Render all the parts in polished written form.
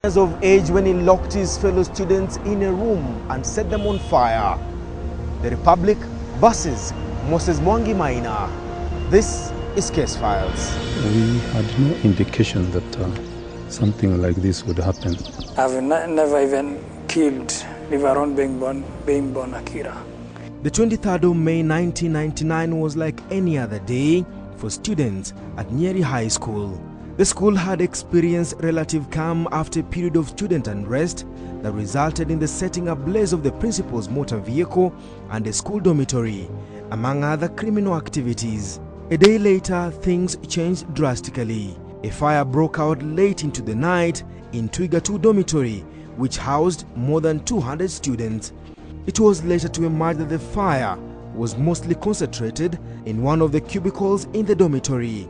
Years of age when he locked his fellow students in a room and set them on fire. The Republic versus Moses Mwangi Maina. This is Case Files. We had no indication that something like this would happen. I've never even killed, leave alone being born Akira. The 23rd of May 1999 was like any other day for students at Nyeri High School. The school had experienced relative calm after a period of student unrest that resulted in the setting ablaze of the principal's motor vehicle and a school dormitory, among other criminal activities. A day later, things changed drastically. A fire broke out late into the night in Twiga 2 dormitory, which housed more than 200 students. It was later to emerge that the fire was mostly concentrated in one of the cubicles in the dormitory,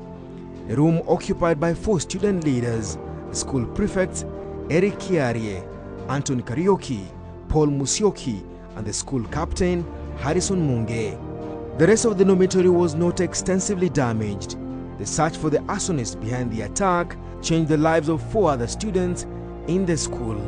a room occupied by 4 student leaders, the school prefects Eric Kiarie, Anton Karioki, Paul Musioki, and the school captain Harrison Munge. The rest of the dormitory was not extensively damaged. The search for the arsonist behind the attack changed the lives of 4 other students in the school.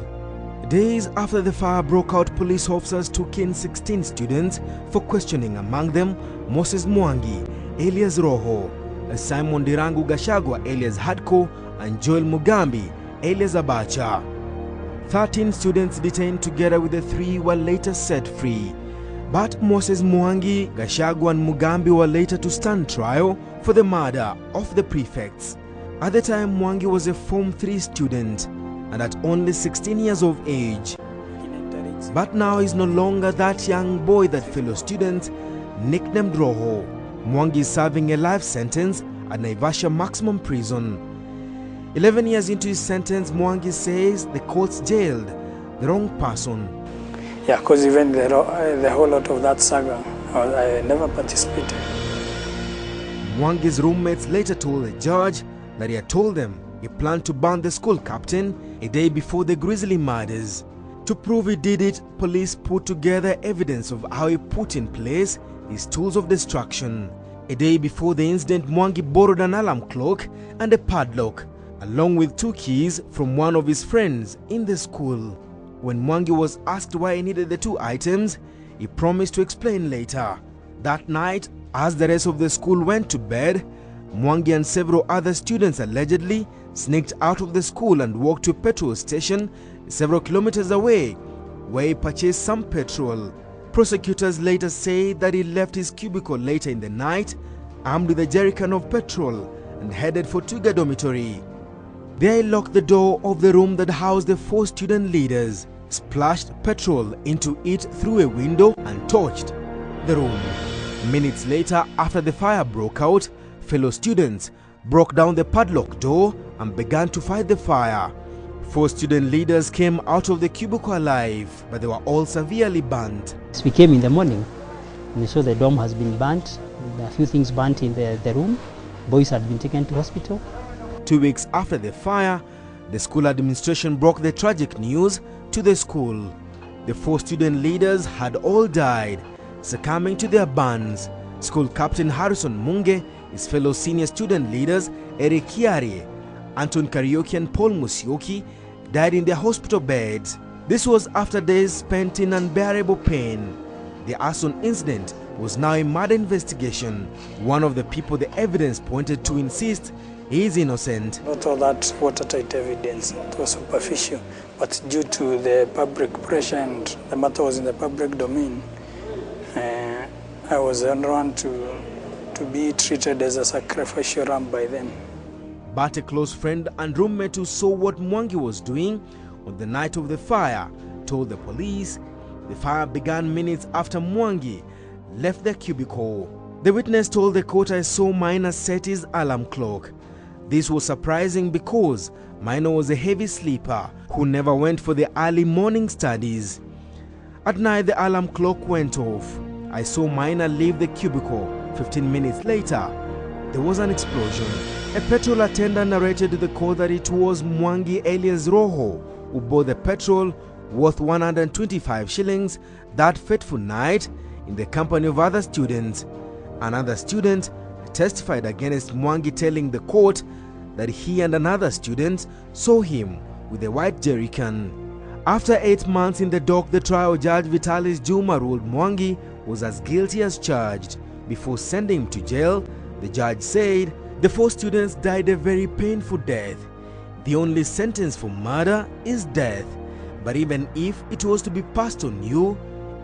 Days after the fire broke out, police officers took in 16 students for questioning, among them Moses Mwangi, alias Roho, Simon Dirangu Gashagwa, alias Hadko, and Joel Mugambi, alias Abacha. 13 students detained together with the 3 were later set free. But Moses Mwangi, Gashagwa, and Mugambi were later to stand trial for the murder of the prefects. At the time, Mwangi was a Form 3 student and at only 16 years of age. But now he's no longer that young boy that fellow students nicknamed Roho. Mwangi is serving a life sentence at Naivasha Maximum Prison. 11 years into his sentence, Mwangi says the courts jailed the wrong person. Yeah, because even the whole lot of that saga, I never participated. Mwangi's roommates later told the judge that he had told them he planned to burn the school captain a day before the grisly murders. To prove he did it, police put together evidence of how he put in place his tools of destruction. A day before the incident, Mwangi borrowed an alarm clock and a padlock, along with 2 keys from one of his friends in the school. When Mwangi was asked why he needed the 2 items, he promised to explain later. That night, as the rest of the school went to bed, Mwangi and several other students allegedly sneaked out of the school and walked to a petrol station several kilometers away, where he purchased some petrol. Prosecutors later say that he left his cubicle later in the night, armed with a jerrycan of petrol, and headed for Twiga dormitory. There he locked the door of the room that housed the 4 student leaders, splashed petrol into it through a window, and torched the room. Minutes later, after the fire broke out, fellow students broke down the padlock door and began to fight the fire. 4 student leaders came out of the cubicle alive, but they were all severely burnt. We came in the morning and we saw the dorm has been burnt. A few things burnt in the room. Boys had been taken to hospital. 2 weeks after the fire, the school administration broke the tragic news to the school. The 4 student leaders had all died, succumbing to their burns. School captain Harrison Munge, his fellow senior student leaders Eric Kiarie, Anton Karioki, and Paul Musioki died in their hospital beds. This was after days spent in unbearable pain. The arson incident was now a murder investigation. One of the people the evidence pointed to insists he is innocent. Not all that watertight evidence, it was superficial, but due to the public pressure and the matter was in the public domain, I was on run to be treated as a sacrificial ram by them. But a close friend and roommate who saw what Mwangi was doing on the night of the fire told the police the fire began minutes after Mwangi left the cubicle. The witness told the court, "I saw Maina set his alarm clock. This was surprising because Maina was a heavy sleeper who never went for the early morning studies. At night, the alarm clock went off. I saw Maina leave the cubicle. 15 minutes later, there was an explosion." A petrol attendant narrated to the court that it was Mwangi alias Roho who bought the petrol worth 125 shillings that fateful night in the company of other students. Another student testified against Mwangi, telling the court that he and another student saw him with a white jerrycan. After 8 months in the dock, the trial judge Vitalis Juma ruled Mwangi was as guilty as charged. Before sending him to jail, the judge said the 4 students died a very painful death. The only sentence for murder is death. But even if it was to be passed on you,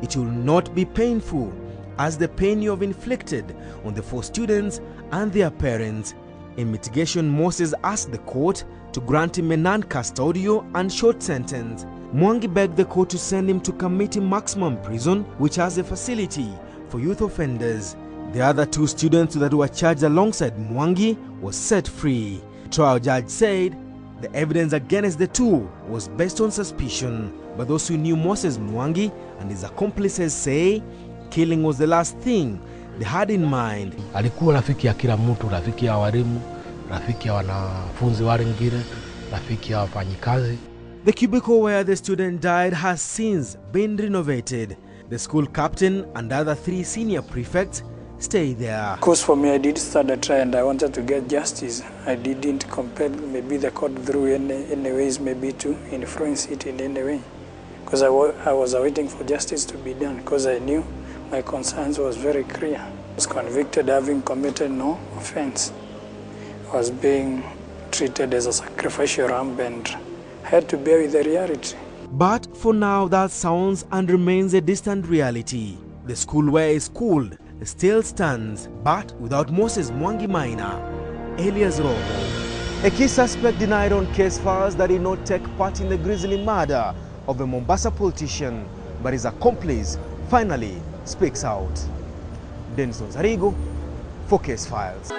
it will not be painful as the pain you have inflicted on the 4 students and their parents. In mitigation, Moses asked the court to grant him a non-custodial and short sentence. Mwangi begged the court to send him to Kamiti Maximum Prison, which has a facility for youth offenders. The other 2 students that were charged alongside Mwangi were set free. The trial judge said the evidence against the 2 was based on suspicion, but those who knew Moses Mwangi and his accomplices say killing was the last thing they had in mind. Alikuwa rafiki ya kila mtu, rafiki ya walimu, rafiki ya wanafunzi wengine, rafiki ya wafanyikazi. The cubicle where the student died has since been renovated. The school captain and other 3 senior prefects stay there. Of course, for me, I did start a trial and I wanted to get justice. I didn't compel maybe the court through any ways maybe to influence it in any way. Because I was waiting for justice to be done because I knew my concerns was very clear. I was convicted having committed no offense. I was being treated as a sacrificial lamb and had to bear with the reality. But for now, that sounds and remains a distant reality. The school where he schooled still stands, but without Moses Mwangi Minor, alias Robo. A key suspect denied on case files that he did not take part in the grisly murder of a Mombasa politician, but his accomplice finally speaks out. Onsarigo for Case Files.